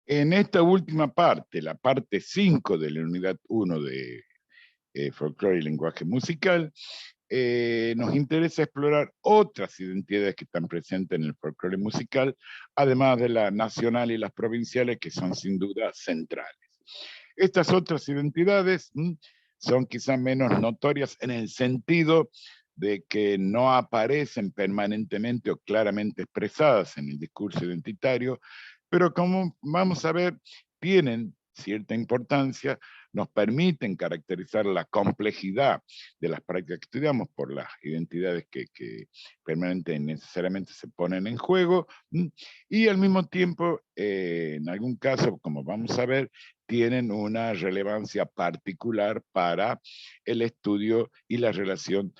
En esta última parte, la parte 5 de la unidad 1 de folclore y lenguaje musical, nos interesa explorar otras identidades que están presentes en el folclore musical, además de la nacional y las provinciales, que son sin duda centrales. Estas otras identidades son quizá menos notorias en el sentido de que no aparecen permanentemente o claramente expresadas en el discurso identitario, pero como vamos a ver, tienen cierta importancia, nos permiten caracterizar la complejidad de las prácticas que estudiamos por las identidades que permanentemente y necesariamente se ponen en juego, y al mismo tiempo, en algún caso, como vamos a ver, tienen una relevancia particular para el estudio y la relación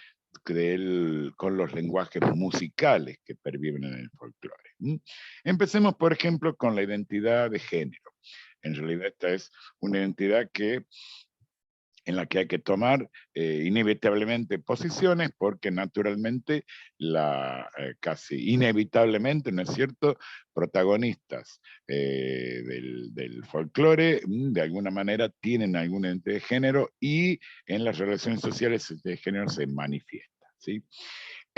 con los lenguajes musicales que perviven en el folclore. Empecemos, por ejemplo, con la identidad de género. En realidad esta es una identidad en la que hay que tomar inevitablemente posiciones, porque naturalmente, casi inevitablemente, ¿no es cierto?, protagonistas del folclore, de alguna manera tienen alguna identidad de género, y en las relaciones sociales de género se manifiesta, ¿sí?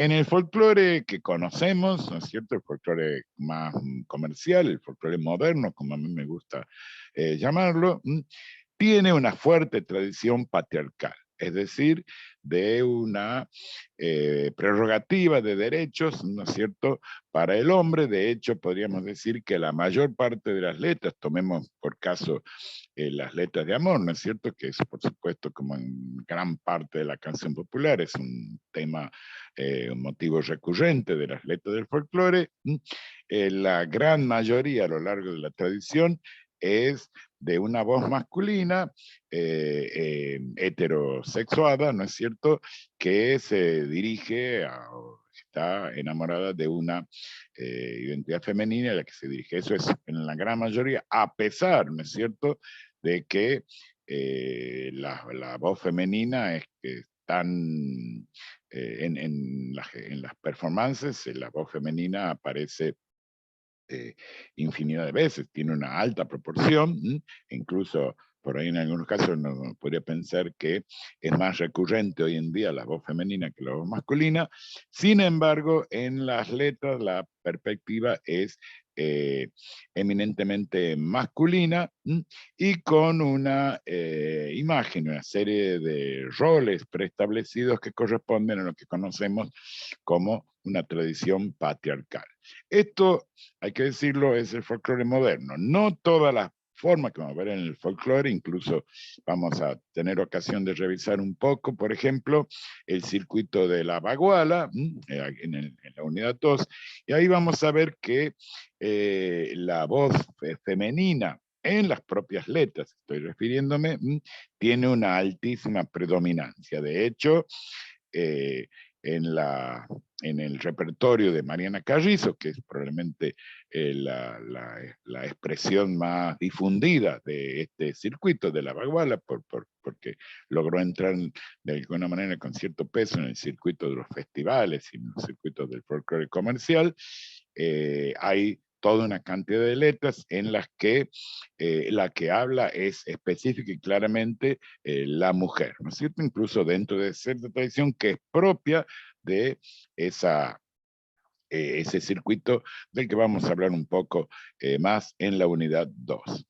En el folclore que conocemos, ¿no es cierto?, el folclore más comercial, el folclore moderno, como a mí me gusta llamarlo, tiene una fuerte tradición patriarcal, es decir, de una prerrogativa de derechos, ¿no es cierto?, para el hombre. De hecho, podríamos decir que la mayor parte de las letras, tomemos por caso las letras de amor, ¿no es cierto?, que es, por supuesto, como en gran parte de la canción popular, es un tema, un motivo recurrente de las letras del folclore. La gran mayoría a lo largo de la tradición es de una voz masculina, heterosexuada, ¿no es cierto?, que se dirige o está enamorada de una identidad femenina a la que se dirige. Eso es en la gran mayoría, a pesar, ¿no es cierto?, de que la voz femenina es que están en las performances, la voz femenina aparece infinidad de veces, tiene una alta proporción, incluso por ahí en algunos casos uno podría pensar que es más recurrente hoy en día la voz femenina que la voz masculina. Sin embargo, en las letras la perspectiva es eminentemente masculina, y con una imagen, una serie de roles preestablecidos que corresponden a lo que conocemos como una tradición patriarcal. Esto, hay que decirlo, es el folclore moderno. No todas las formas que vamos a ver en el folclore, incluso vamos a tener ocasión de revisar un poco, por ejemplo, el circuito de la baguala, en la unidad 2, y ahí vamos a ver que la voz femenina en las propias letras, estoy refiriéndome, tiene una altísima predominancia. De hecho, eh, en, en el repertorio de Mariana Carrizo, que es probablemente la expresión más difundida de este circuito de la baguala, porque logró entrar de alguna manera con cierto peso en el circuito de los festivales y en los circuitos del folclore comercial. Hay toda una cantidad de letras en las que la que habla es específica y claramente la mujer, ¿no es cierto? Incluso dentro de cierta tradición que es propia de ese circuito del que vamos a hablar un poco más en la unidad 2.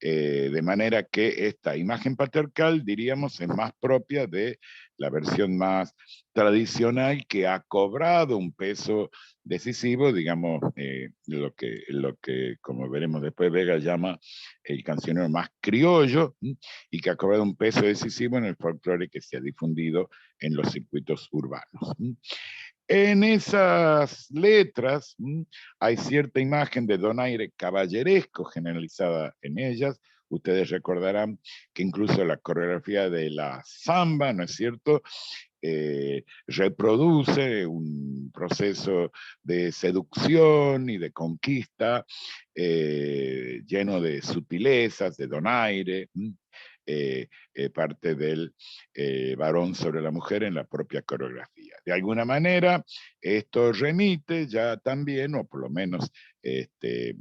De manera que esta imagen patriarcal, diríamos, es más propia de la versión más tradicional, que ha cobrado un peso decisivo, digamos, lo que, como veremos después, Vega llama el cancionero más criollo, y que ha cobrado un peso decisivo en el folclore que se ha difundido en los circuitos urbanos. En esas letras hay cierta imagen de donaire caballeresco generalizada en ellas. Ustedes recordarán que incluso la coreografía de la samba, ¿no es cierto?, reproduce un proceso de seducción y de conquista lleno de sutilezas, de donaire. parte del varón sobre la mujer en la propia coreografía. De alguna manera, esto remite ya también, o por lo menos entra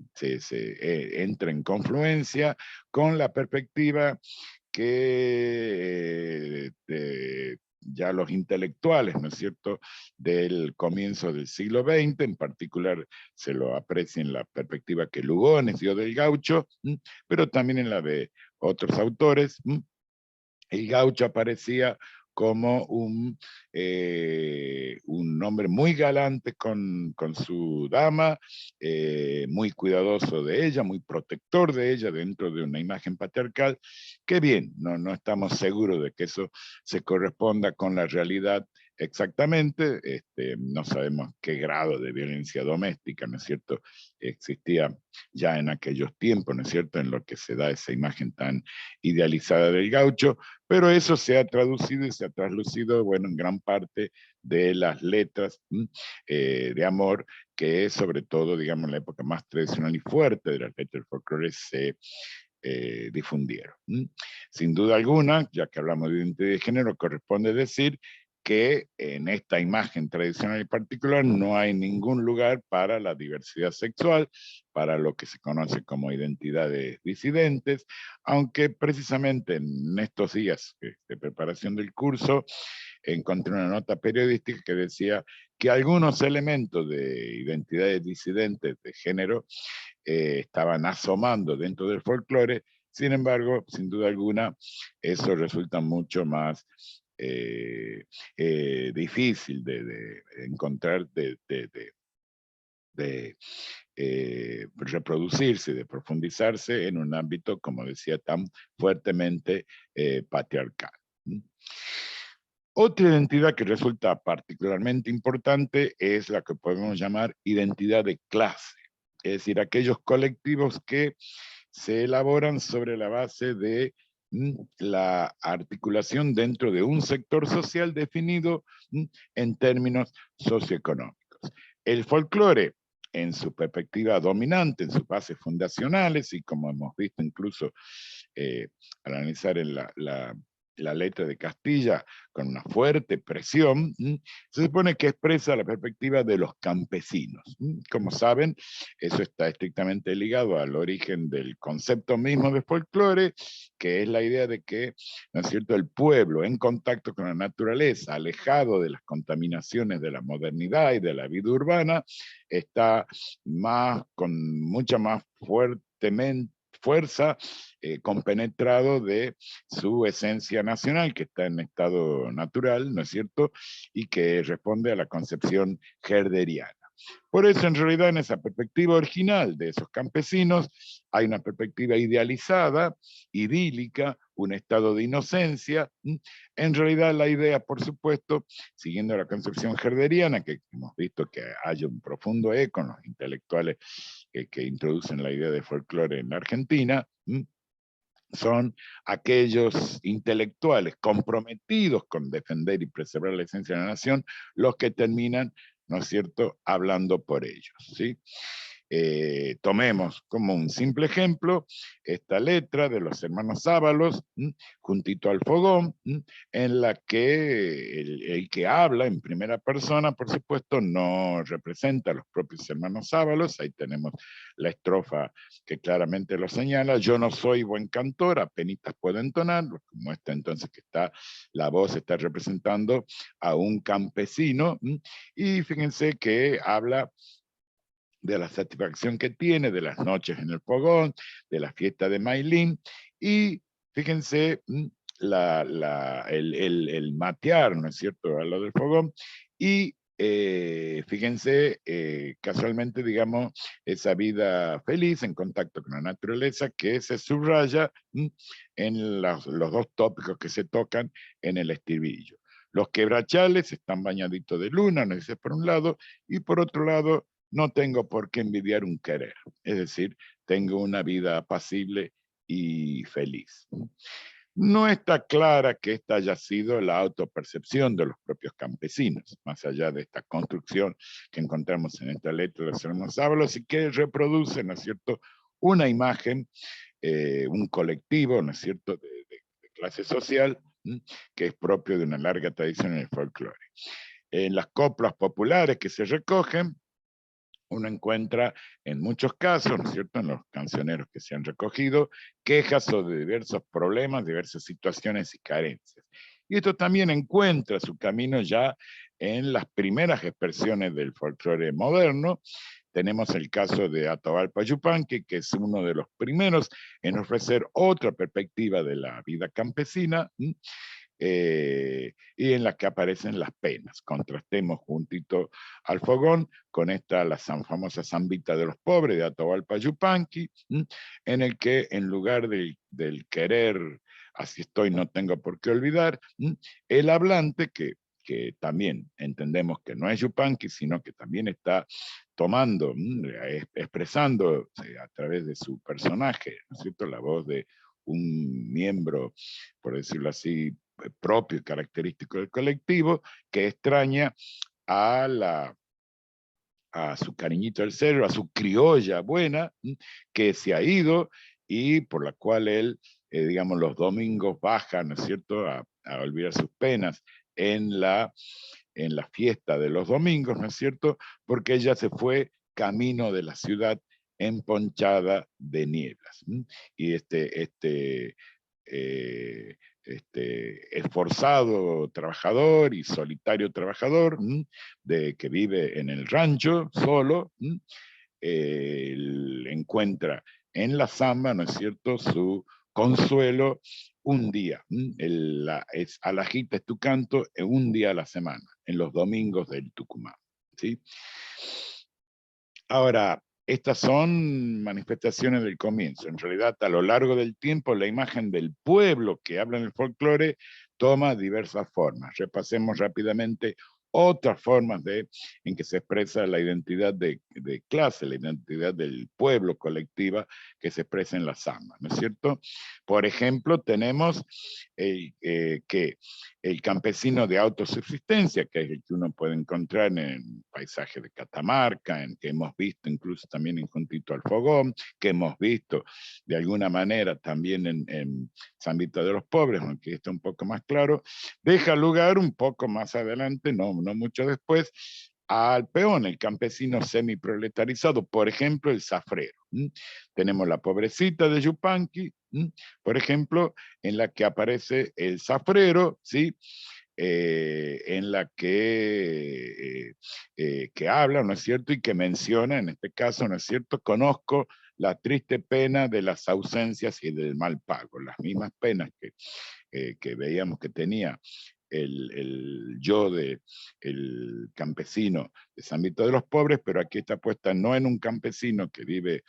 en confluencia con la perspectiva que ya los intelectuales, ¿no es cierto?, del comienzo del siglo XX, en particular se lo aprecia en la perspectiva que Lugones dio del gaucho, pero también en la de otros autores. El gaucho aparecía como un hombre muy galante con su dama, muy cuidadoso de ella, muy protector de ella dentro de una imagen patriarcal, que bien, no estamos seguros de que eso se corresponda con la realidad exactamente, no sabemos qué grado de violencia doméstica, ¿no es cierto?, existía ya en aquellos tiempos, ¿no es cierto?, en lo que se da esa imagen tan idealizada del gaucho, pero eso se ha traducido y se ha traslucido, bueno, en gran parte de las letras de amor, que es sobre todo, digamos, la época más tradicional y fuerte de las letras del folclore se difundieron. Sin duda alguna, ya que hablamos de identidad de género, corresponde decir que en esta imagen tradicional y particular no hay ningún lugar para la diversidad sexual, para lo que se conoce como identidades disidentes, aunque precisamente en estos días de preparación del curso encontré una nota periodística que decía que algunos elementos de identidades disidentes de género estaban asomando dentro del folclore. Sin embargo, sin duda alguna, eso resulta mucho más difícil de encontrar, de reproducirse, de profundizarse en un ámbito, como decía, tan fuertemente patriarcal. Otra identidad que resulta particularmente importante es la que podemos llamar identidad de clase, es decir, aquellos colectivos que se elaboran sobre la base de la articulación dentro de un sector social definido en términos socioeconómicos. El folclore, en su perspectiva dominante, en sus bases fundacionales, y como hemos visto incluso al analizar en la letra de Castilla, con una fuerte presión, se supone que expresa la perspectiva de los campesinos. Como saben, eso está estrictamente ligado al origen del concepto mismo de folclore, que es la idea de que, ¿no es cierto?, el pueblo en contacto con la naturaleza, alejado de las contaminaciones de la modernidad y de la vida urbana, está con mucha más fuerza, compenetrado de su esencia nacional, que está en estado natural, ¿no es cierto?, y que responde a la concepción herderiana. Por eso, en realidad, en esa perspectiva original de esos campesinos, hay una perspectiva idealizada, idílica, un estado de inocencia. En realidad, la idea, por supuesto, siguiendo la concepción herderiana, que hemos visto que hay un profundo eco en los intelectuales que introducen la idea de folclore en la Argentina, son aquellos intelectuales comprometidos con defender y preservar la esencia de la nación los que terminan, ¿no es cierto?, hablando por ellos, ¿sí? Tomemos como un simple ejemplo esta letra de los hermanos Ábalos, juntito al fogón, en la que el que habla en primera persona, por supuesto, no representa a los propios hermanos Ábalos. Ahí tenemos la estrofa que claramente lo señala: yo no soy buen cantor, apenas puedo entonar, como está entonces que la voz está representando a un campesino, y fíjense que habla de la satisfacción que tiene, de las noches en el fogón, de la fiesta de Mailín, y fíjense el matear, ¿no es cierto?, a lo del fogón, y fíjense casualmente, digamos, esa vida feliz en contacto con la naturaleza que se subraya en los dos tópicos que se tocan en el estribillo. Los quebrachales están bañaditos de luna, nos dice por un lado, y por otro lado, no tengo por qué envidiar un querer, es decir, tengo una vida apacible y feliz. No está clara que esta haya sido la autopercepción de los propios campesinos, más allá de esta construcción que encontramos en esta letra de los hermanos Ábalos y que reproduce, ¿no es cierto?, una imagen, un colectivo, ¿no es cierto?, de clase social, que es propio de una larga tradición en el folclore. En las coplas populares que se recogen, uno encuentra en muchos casos, ¿no es cierto?, en los cancioneros que se han recogido, quejas sobre diversos problemas, diversas situaciones y carencias. Y esto también encuentra su camino ya en las primeras expresiones del folclore moderno. Tenemos el caso de Atahualpa Yupanqui, que es uno de los primeros en ofrecer otra perspectiva de la vida campesina, y en la que aparecen las penas. Contrastemos juntito al fogón con esta, la famosa zambita de los pobres de Atahualpa Yupanqui, en el que en lugar del querer, así estoy, no tengo por qué olvidar, el hablante, que también entendemos que no es Yupanqui, sino que también está tomando, expresando a través de su personaje, ¿no es cierto?, la voz de un miembro, por decirlo así, propio y característico del colectivo, que extraña a su cariñito del cerro, a su criolla buena, que se ha ido y por la cual él, digamos, los domingos baja, ¿no es cierto?, a olvidar sus penas en la fiesta de los domingos, ¿no es cierto?, porque ella se fue camino de la ciudad emponchada de nieblas. Y esforzado trabajador y solitario trabajador, que vive en el rancho solo, encuentra en la samba, ¿no es cierto?, su consuelo un día. Es Alajita es tu canto, un día a la semana, en los domingos del Tucumán. ¿Sí? Ahora, estas son manifestaciones del comienzo. En realidad, a lo largo del tiempo, la imagen del pueblo que habla en el folclore toma diversas formas. Repasemos rápidamente otras formas en que se expresa la identidad de clase, la identidad del pueblo colectiva que se expresa en la samba, ¿no es cierto? Por ejemplo, tenemos que el campesino de autosubsistencia, que es el que uno puede encontrar en el paisaje de Catamarca, que hemos visto incluso también en Juntito al Fogón, que hemos visto de alguna manera también en San Vito de los Pobres, aunque está un poco más claro, deja lugar un poco más adelante, no mucho después, al peón, el campesino semiproletarizado, por ejemplo, el zafrero. Tenemos la pobrecita de Yupanqui, por ejemplo, en la que aparece el zafrero, ¿sí? En la que habla, ¿no es cierto? Y que menciona, en este caso, ¿no es cierto? Conozco la triste pena de las ausencias y del mal pago, las mismas penas que veíamos que tenía el campesino de San Vito de los Pobres, pero aquí está puesta no en un campesino que vive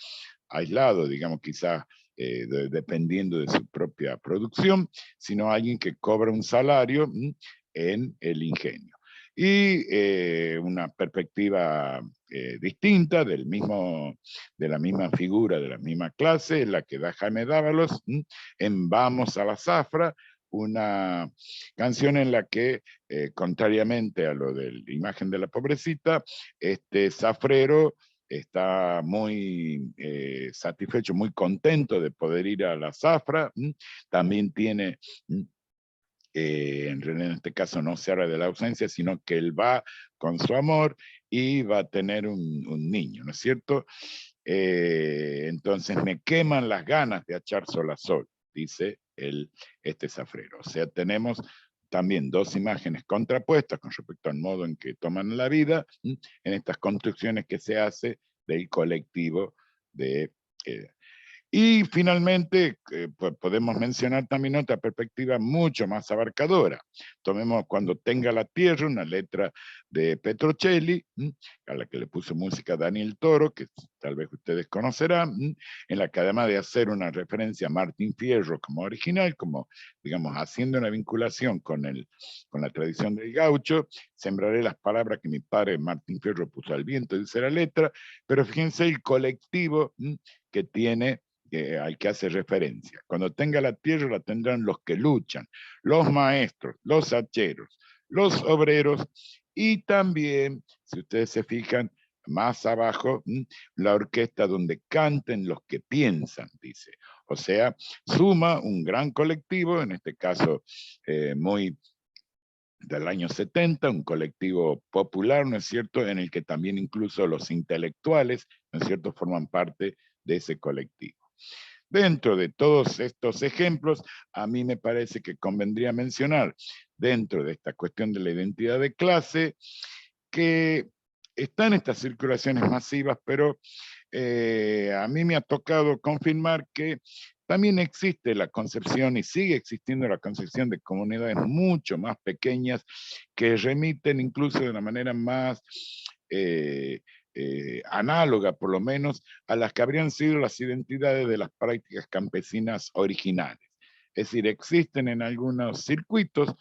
aislado, digamos, quizás dependiendo de su propia producción, sino alguien que cobra un salario en el ingenio. Y una perspectiva distinta de la misma figura, de la misma clase, la que da Jaime Dávalos en Vamos a la Zafra, una canción en la que, contrariamente a lo de la imagen de la pobrecita, este zafrero está muy satisfecho, muy contento de poder ir a la zafra. También tiene, en este caso no se habla de la ausencia, sino que él va con su amor y va a tener un niño, ¿no es cierto? Entonces me queman las ganas de echar sol a sol, dice este zafrero. O sea, tenemos también dos imágenes contrapuestas con respecto al modo en que toman la vida en estas construcciones que se hace del colectivo de... y finalmente, podemos mencionar también otra perspectiva mucho más abarcadora. Tomemos Cuando tenga la tierra, una letra de Petrocelli, a la que le puso música Daniel Toro, que tal vez ustedes conocerán, en la que además de hacer una referencia a Martín Fierro como original, como, digamos, haciendo una vinculación con la tradición del gaucho, sembraré las palabras que mi padre Martín Fierro puso al viento, dice la letra, pero fíjense el colectivo que tiene, al que hace referencia. Cuando tenga la tierra la tendrán los que luchan, los maestros, los hacheros, los obreros y también, si ustedes se fijan, más abajo, la orquesta donde canten los que piensan, dice. O sea, suma un gran colectivo, en este caso muy del año 70, un colectivo popular, ¿no es cierto?, en el que también incluso los intelectuales, ¿no es cierto?, forman parte de ese colectivo. Dentro de todos estos ejemplos, a mí me parece que convendría mencionar, dentro de esta cuestión de la identidad de clase, que están estas circulaciones masivas, pero a mí me ha tocado confirmar que también existe la concepción y sigue existiendo la concepción de comunidades mucho más pequeñas que remiten incluso de una manera más análoga, por lo menos, a las que habrían sido las identidades de las prácticas campesinas originales. Es decir, existen en algunos circuitos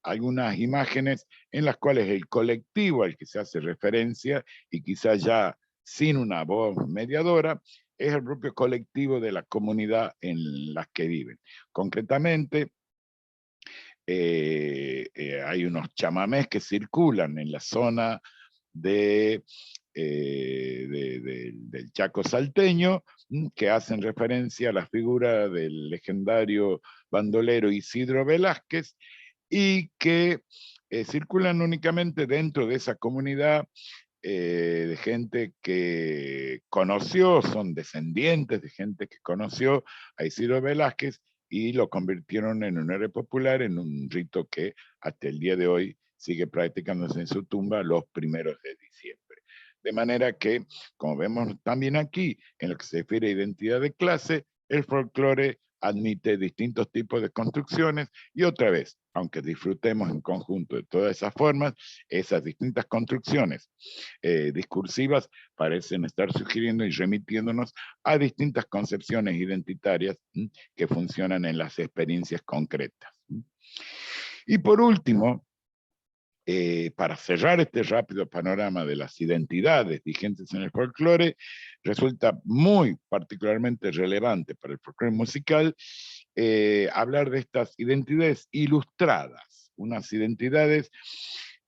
algunas imágenes en las cuales el colectivo al que se hace referencia, y quizás ya sin una voz mediadora, es el propio colectivo de la comunidad en la que viven. Concretamente, hay unos chamamés que circulan en la zona del Chaco salteño, que hacen referencia a la figura del legendario bandolero Isidro Velázquez, y que circulan únicamente dentro de esa comunidad de gente que conoció, son descendientes de gente que conoció a Isidro Velázquez y lo convirtieron en un héroe popular, en un rito que hasta el día de hoy sigue practicándose en su tumba los 1 de diciembre. De manera que, como vemos también aquí, en lo que se refiere a identidad de clase, el folclore admite distintos tipos de construcciones y otra vez, aunque disfrutemos en conjunto de todas esas formas, esas distintas construcciones discursivas parecen estar sugiriendo y remitiéndonos a distintas concepciones identitarias que funcionan en las experiencias concretas. Y por último, para cerrar este rápido panorama de las identidades vigentes en el folclore, resulta muy particularmente relevante para el folclore musical hablar de estas identidades ilustradas, unas identidades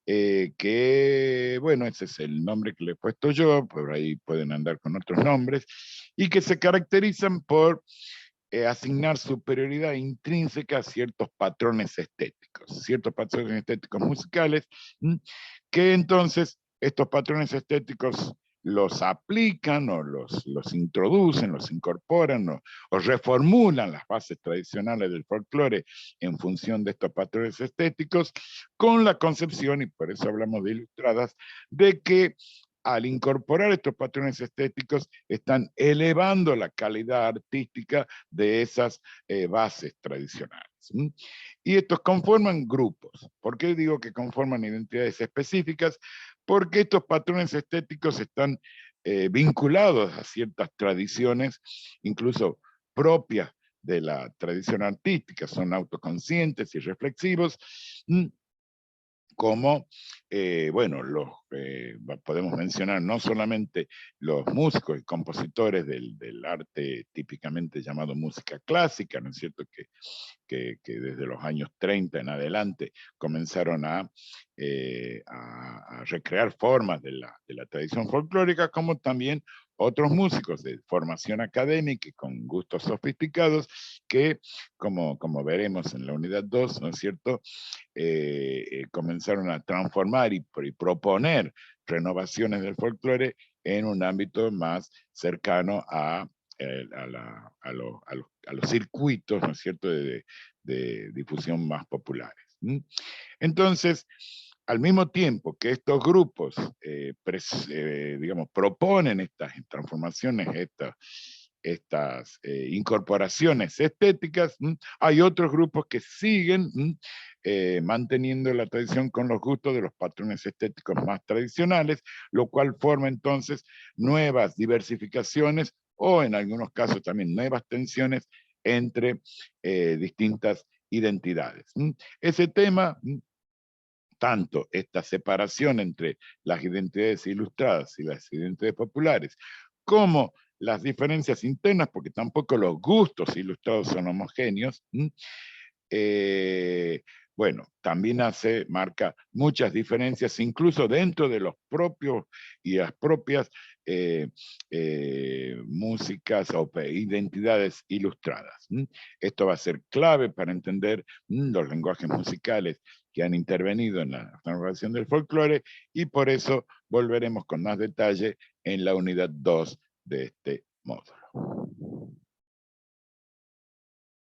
que, bueno, ese es el nombre que le he puesto yo, por ahí pueden andar con otros nombres, y que se caracterizan por asignar superioridad intrínseca a ciertos patrones estéticos musicales, que entonces estos patrones estéticos los aplican o los introducen, los incorporan o reformulan las bases tradicionales del folclore en función de estos patrones estéticos, con la concepción, y por eso hablamos de ilustradas, de que al incorporar estos patrones estéticos están elevando la calidad artística de esas bases tradicionales. Y estos conforman grupos. ¿Por qué digo que conforman identidades específicas? Porque estos patrones estéticos están vinculados a ciertas tradiciones, incluso propias de la tradición artística, son autoconscientes y reflexivos, como, bueno, podemos mencionar no solamente los músicos y compositores del arte típicamente llamado música clásica, ¿no es cierto?, que desde los años 30 en adelante comenzaron a recrear formas de la tradición folclórica, como también otros músicos de formación académica y con gustos sofisticados que, como veremos en la unidad 2, ¿no es cierto?, comenzaron a transformar y proponer renovaciones del folclore en un ámbito más cercano a los circuitos, ¿no es cierto?, de difusión más populares. Entonces, al mismo tiempo que estos grupos, digamos, proponen estas transformaciones, estas incorporaciones estéticas, hay otros grupos que siguen manteniendo la tradición con los gustos de los patrones estéticos más tradicionales, lo cual forma entonces nuevas diversificaciones o en algunos casos también nuevas tensiones entre distintas identidades. Ese tema, tanto esta separación entre las identidades ilustradas y las identidades populares, como las diferencias internas, porque tampoco los gustos ilustrados son homogéneos, bueno, también marca muchas diferencias, incluso dentro de los propios y las propias músicas o identidades ilustradas. Esto va a ser clave para entender los lenguajes musicales que han intervenido en la transformación del folclore, y por eso volveremos con más detalle en la unidad 2 de este módulo.